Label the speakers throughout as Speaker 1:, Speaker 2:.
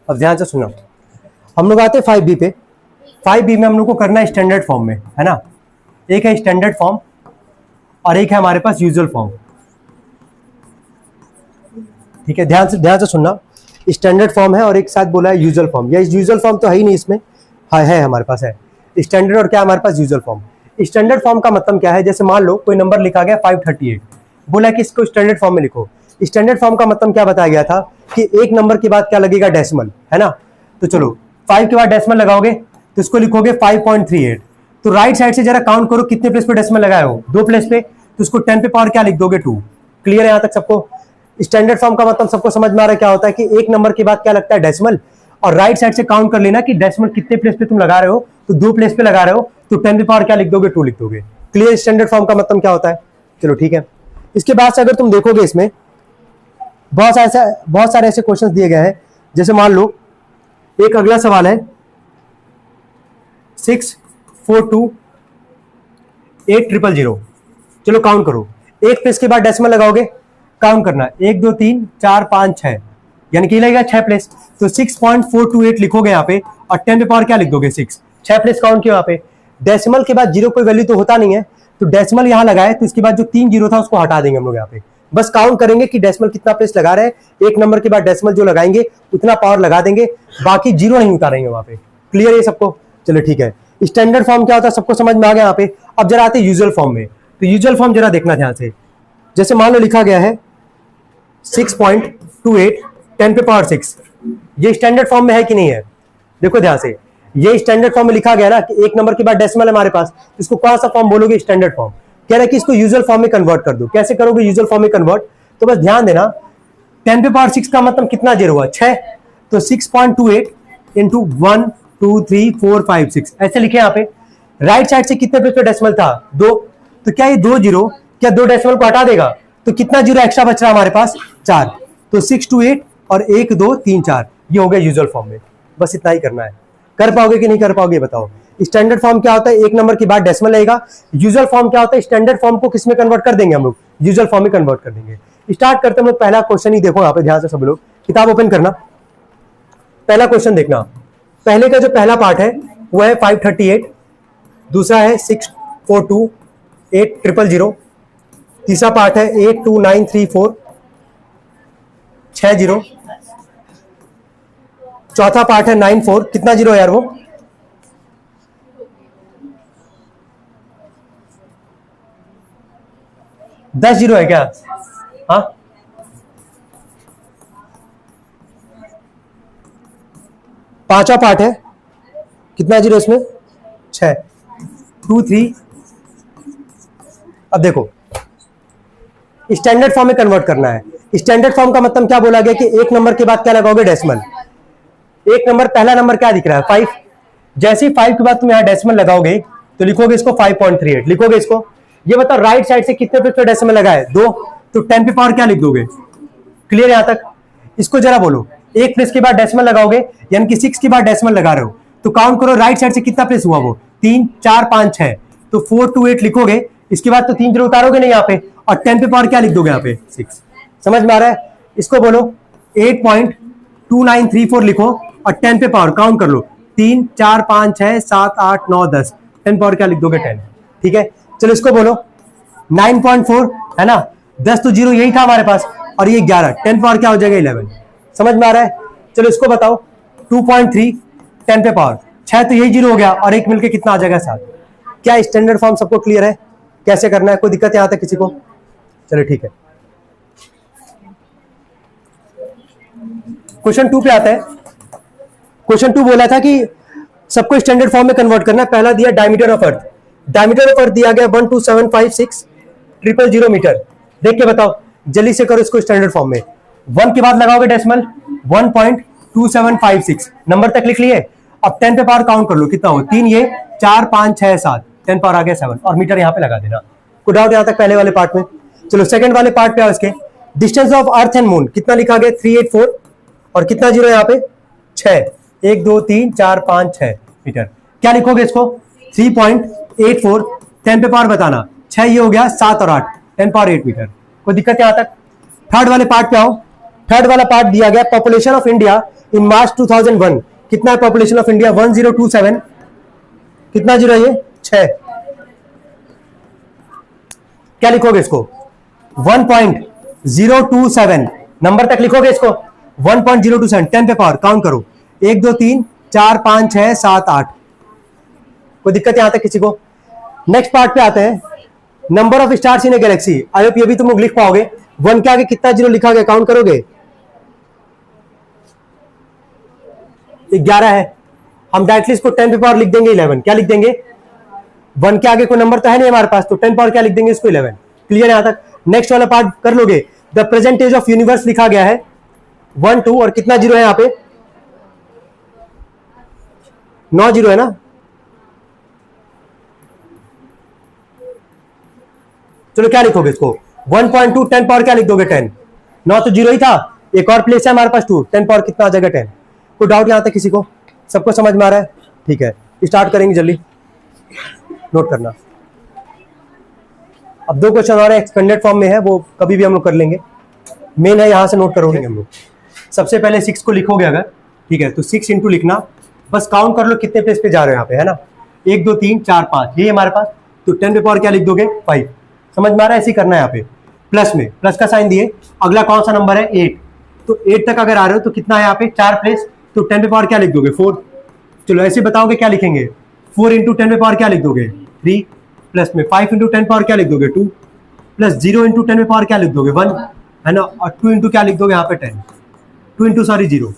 Speaker 1: अब ध्यान से सुनना, हम लोग आते हैं 5B पे। 5B में हम लोग को करना है स्टैंडर्ड फॉर्म में, है ना। एक है स्टैंडर्ड फॉर्म और एक है हमारे पास यूजुअल फॉर्म। ठीक है, ध्यान से सुनना, स्टैंडर्ड फॉर्म है और एक साथ बोला है यूजुअल फॉर्म। या यूजुअल फॉर्म तो है ही नहीं इसमें, हाँ है हमारे पास है स्टैंडर्ड और क्या हमारे पास यूजुअल फॉर्म। स्टैंडर्ड फॉर्म का मतलब क्या है, जैसे मान लो कोई नंबर लिखा गया 538, बोला कि इसको स्टैंडर्ड फॉर्म में लिखो। स्टैंडर्ड फॉर्म का मतलब क्या बताया गया था कि एक नंबर के बाद क्या लगेगा, डेसिमल, है ना। तो चलो 5 के बाद डेसिमल लगाओगे तो इसको लिखोगे 5.38। तो राइट साइड से जरा काउंट करो कितने प्लेस पे डेसिमल लगाए हो, 2 प्लेस पे, तो उसको 10 पे पावर क्या लिख दोगे, 2। क्लियर है यहाँ तक सबको। स्टैंडर्ड फॉर्म का मतलब सबको समझ में आ रहा है क्या होता है कि एक नंबर के बाद क्या लगता है, डेसिमल, और राइट साइड से काउंट कर लेना कि डेसिमल कितने प्लेस पे तुम लगा रहे हो, तो 2 प्लेस पे लगा रहे हो तो 10 पे पावर क्या लिख दोगे, 2 लिख दोगे। क्लियर स्टैंडर्ड फॉर्म का मतलब क्या होता है। चलो ठीक है, इसके बाद से अगर तुम देखोगे इसमें बहुत सारे ऐसे क्वेश्चंस दिए गए हैं। जैसे मान लो एक अगला सवाल है 6428000। चलो काउंट करो, एक प्लेस के बाद डेसिमल लगाओगे, काउंट करना 1 2 3 4 5 6, यानी कि लगेगा 6 प्लेस, तो 6.428 लिखोगे यहाँ पे और 10 पे पावर क्या लिख दोगे, 6। 6 प्लेस काउंट किया यहाँ पे। डेसिमल के बाद जीरो कोई वैल्यू तो होता नहीं है, तो डेसिमल यहाँ लगाए तो इसके बाद जो 3 जीरो था उसको हटा देंगे हम लोग यहाँ पे। बस काउंट करेंगे कि डेसिमल कितना प्लेस लगा रहे हैं, एक नंबर के बाद डेसिमल जो लगाएंगे उतना पावर लगा देंगे, बाकी जीरो नहीं उतारेंगे वहां पे। क्लियर है सबको। चलो ठीक है, स्टैंडर्ड फॉर्म क्या होता है सबको समझ में आ गया यहाँ पे। अब जरा आते हैं यूजुअल फॉर्म में। तो यूजुअल फॉर्म जरा देखना ध्यान से। जैसे मान लो लिखा गया है 6.28 10 पे पावर 6, ये स्टैंडर्ड फॉर्म में है कि नहीं है, देखो ध्यान से। ये स्टैंडर्ड फॉर्म में लिखा गया ना कि एक नंबर के बाद डेसिमल है हमारे पास, इसको कौन सा फॉर्म बोलोगे, स्टैंडर्ड फॉर्म। कह रहा है कि इसको यूजुअल फॉर्म में कन्वर्ट कर दो। कैसे करोगे यूजुअल फॉर्म में कन्वर्ट, तो बस ध्यान देना 10 पे पावर 6 का मतलब कितना जीरो हुआ, 6, तो 6.28 इंटू 1 2 3 4 5 6 ऐसे लिखे यहाँ पे। राइट साइड से कितने पे डेसिमल था, 2, तो क्या ये 2 जीरो क्या 2 डेसिमल को हटा देगा, तो कितना जीरो एक्स्ट्रा बच रहा है हमारे पास, 4, तो 628 और 1 2 3 4, ये हो गया यूजुअल फॉर्म में। बस इतना ही करना है। कर पाओगे कि नहीं कर पाओगे बताओ। स्टैंडर्ड फॉर्म क्या होता है, एक नंबर के बाद डेसिमल लगेगा। यूजुअल फॉर्म क्या होता है, स्टैंडर्ड फॉर्म को किस में कन्वर्ट कर देंगे हम लोग, यूजुअल फॉर्म में कन्वर्ट कर देंगे। स्टार्ट करते हम लोग पहला क्वेश्चन ही देखो यहाँ पे ध्यान से सब लोग, किताब ओपन करना, पहला क्वेश्चन देखना। पहले का जो पहला पार्ट है वो है 538, दूसरा है 6428000, तीसरा पार्ट है 82934 60, चौथा पार्ट है 94, कितना जीरो यार वो, दस जीरो है क्या, हाँ पांचवा पार्ट है, कितना जीरो इसमें, 6 2 3। अब देखो स्टैंडर्ड फॉर्म में कन्वर्ट करना है। स्टैंडर्ड फॉर्म का मतलब क्या बोला गया कि एक नंबर के बाद क्या लगाओगे, डेसिमल। एक नंबर पहला नंबर क्या दिख रहा है, 5, जैसे ही 5 के बाद तुम यहाँ डेसिमल लगाओगे तो लिखोगे इसको 5.38 लिखोगे इसको। ये बताओ राइट साइड से कितने पे डेसिमल लगाए, 2, तो 10 पे पावर क्या लिख दोगे। क्लियर यहां तक। इसको जरा बोलो, एक प्लेस के बाद डेसिमल लगाओगे यानी कि 6 के बाद डेसिमल लगा रहे हो, तो काउंट करो राइट साइड से कितना प्लेस हुआ वो, 3 4 5 6, तो 428 लिखोगे। इसके बाद तो 3 जीरो उतारोगे नहीं यहाँ पे, और 10 पे पावर क्या लिख दोगे यहाँ पे, 6। समझ में आ रहा है। इसको बोलो 8.2934 लिखो और 10 पे पावर काउंट कर लो, 3 4 5 6 7 8 9 10, 10 पावर क्या लिख दोगे, 10। ठीक है, चलो इसको बोलो 9.4 है ना, 10 तो जीरो यही था हमारे पास, और ये 11, 10 पावर क्या हो जाएगा, 11। समझ में आ रहा है। चलो इसको बताओ 2.3 10 पे पावर 6, तो यही जीरो हो गया और एक मिलके कितना आ जाएगा, 7। क्या स्टैंडर्ड फॉर्म सबको क्लियर है, कैसे करना है, कोई दिक्कत यहां तक किसी को। चलो ठीक है, क्वेश्चन 2 पे आता है। क्वेश्चन 2 बोला था कि सबको स्टैंडर्ड फॉर्म में कन्वर्ट करना है। पहला दिया diameter of earth, diameter of earth दिया गया 12756 मीटर। देख के बताओ जल्दी से करो इसको स्टैंडर्ड फॉर्म में। 1 के बाद लगाओगे डेसिमल 1.2756, नंबर तक लिख लिए। अब 10 पे पावर काउंट कर लो कितना हो, 3 ये 4 5 6 7, 10 पावर आ गया 7, और मीटर यहाँ पे लगा देना। कोई डाउट यहाँ तक पहले वाले पार्ट में। चलो सेकंड वाले पार्ट पे आओ। इसके distance of earth and moon कितना लिखा गया, 384, और कितना जीरो यहाँ पे, 6, 1 2 3 4 5 6 मीटर। क्या लिखोगे इसको, 3.84, 10 पे पावर बताना, 6 ये हो गया, 7 और 8, 10 पावर 8 मीटर। कोई दिक्कत यहाँ तक। थर्ड वाले पार्ट पे आओ। थर्ड वाला पार्ट दिया गया पॉपुलेशन ऑफ इंडिया इन मार्च 2001 कितना है पॉपुलेशन ऑफ इंडिया? 1027। कितना जीरो है ये? 6। क्या लिखोगे इसको? 1.027 नंबर तक लिखोगे इसको। 1.027 10 पे पावर काउंट करो, 1 2 3 4 5 6 7 8। कोई दिक्कत यहां तक किसी को? नेक्स्ट पार्ट पे आते हैं, number of stars in A Galaxy. I hope ये भी तुम लोग लिख पाओगे। 1 के आगे कितना जीरो लिखा गया, काउंट करोगे? 11 है। हम डायरेक्टली इसको 10 पे पावर लिख देंगे 11। क्या लिख देंगे? 1 के आगे कोई नंबर तो है नहीं हमारे पास, तो 10 पावर क्या लिख देंगे इसको? 11। क्लियर है यहां तक? नेक्स्ट वाला पार्ट कर लोगे। द प्रेजेंटेज ऑफ यूनिवर्स लिखा गया है 1 2 और कितना जीरो है यहां पे? 9 जीरो है ना? चलो क्या लिखोगे इसको? 1.2 10 पावर क्या लिख दोगे? 10। 9 तो जीरो ही था, एक और प्लेस है हमारे पास 2, 10 पावर कितना आ जाएगा? 10। कोई डाउट यहां तक किसी को? सबको समझ में आ रहा है? ठीक है, स्टार्ट करेंगे जल्दी, नोट करना। अब 2 क्वेश्चन और एक्सपेंडेड फॉर्म में है, वो कभी भी हम लोग कर लेंगे। मेन है यहां से नोट करोगे हम लोग। सबसे पहले 6 को लिखोगे अगर, ठीक है, तो 6 इंटू लिखना, बस काउंट कर लो कितने प्लेस पे जा रहे हो यहाँ पे, है ना? 1 2 3 4 5 ये हमारे पास, तो 10 पे पावर क्या लिख दोगे? 5। समझ में आ रहा है? ऐसे ही करना है यहाँ पे। प्लस में प्लस का साइन दिए, अगला कौन सा नंबर है? 8। तो 8 तक अगर आ रहे हो तो कितना है यहाँ पे? 4 प्लेस, तो 10 पे पावर क्या लिख दोगे? 4। चलो ऐसे बताओगे क्या लिखेंगे? 4 इंटू 10 पे पावर क्या लिख दोगे? 3। प्लस में 5 इंटू 10 पावर क्या लिख दोगे? 2। प्लस 0 इंटू 10 पे पावर क्या लिख दोगे? 1, है ना? और 2 इंटू क्या लिख दोगे यहाँ पे? 10। 2 इंटू सॉरी 0,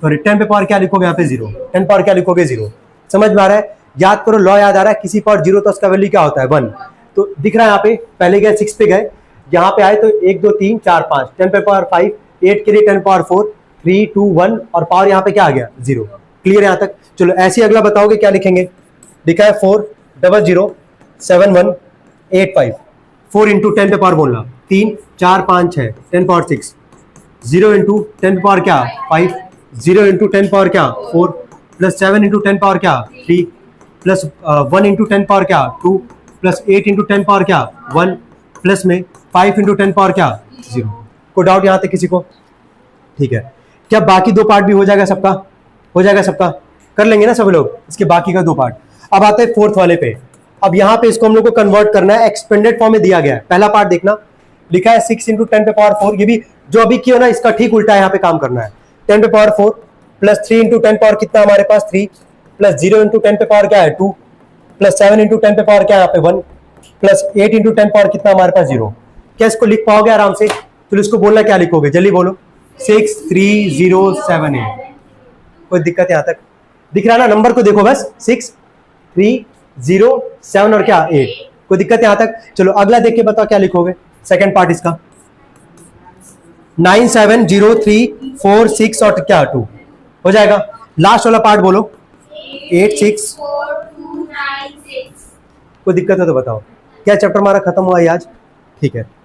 Speaker 1: सॉरी 10 पे पावर क्या लिखोगे यहाँ पे? 0। 10 पावर क्या लिखोगे? 0। समझ में आ रहा है? याद करो, लॉ याद आ रहा है, किसी पावर 0 तो उसका वैल्यू क्या होता है? 1। तो दिख रहा है यहाँ पे, पहले गए 6 पे गए, यहाँ पे आए तो 1 2 3 4 5, 10 पे पावर 5, 8 के लिए 10 पावर 4, 3 2 1 और पावर यहाँ पे क्या आ गया? 0। क्लियर है यहाँ तक? चलो ऐसे अगला बताओगे क्या लिखेंगे? लिखा है 4 0 0 7 1 8 5। 4 इंटू 10 पे पावर बोलना, 3 4 5 6, 10 पावर 6। 0 इंटू 10 पे पावर क्या? 5। 0 इंटू 10 पावर क्या? 4। प्लस 7 इंटू 10 पावर क्या? 3। प्लस 1 इंटू 10 पावर क्या? 2। प्लस 8 इंटू 10 पावर क्या? 1। प्लस में 5 इंटू 10 पावर क्या? 0। कोई डाउट यहाँ तक किसी को? ठीक है, क्या बाकी 2 पार्ट भी हो जाएगा सबका? हो जाएगा सबका? कर लेंगे ना सब लोग इसके बाकी का 2 पार्ट। अब आते हैं 4th वाले पे। अब यहाँ पे इसको हम लोग को कन्वर्ट करना है, एक्सपेंडेड फॉर्म में दिया गया है। पहला पार्ट देखना, लिखा है 6 इंटू 10 पे पावर 4। ये भी जो अभी किया ना, इसका ठीक उल्टा यहाँ पे काम करना है। 10 पे पावर 4 प्लस 3 इंटू 10 पावर कितना हमारे पास? 3। प्लस 0 इंटू 10 पे पावर क्या है? 2। प्लस 7 इंटू 10 पे पावर क्या है यहाँ पे? 1। प्लस 8 इंटू 10 पावर कितना हमारे पास? 0। क्या इसको लिख पाओगे आराम से? तो इसको बोलना क्या लिखोगे? जल्दी बोलो। 6 3 0 7 8। कोई दिक्कत यहाँ तक? दिख रहा ना? नंबर को देखो बस, 6 3 0 7 और क्या? 8। कोई दिक्कत यहाँ तक? चलो अगला देख के बताओ क्या लिखोगे? सेकंड पार्ट इसका 9 7 0 3 4 6 और क्या? 2 हो जाएगा। लास्ट वाला पार्ट बोलो, 8 6
Speaker 2: 4 2 9 6।
Speaker 1: कोई दिक्कत है तो बताओ। क्या चैप्टर हमारा खत्म हुआ है आज? ठीक है।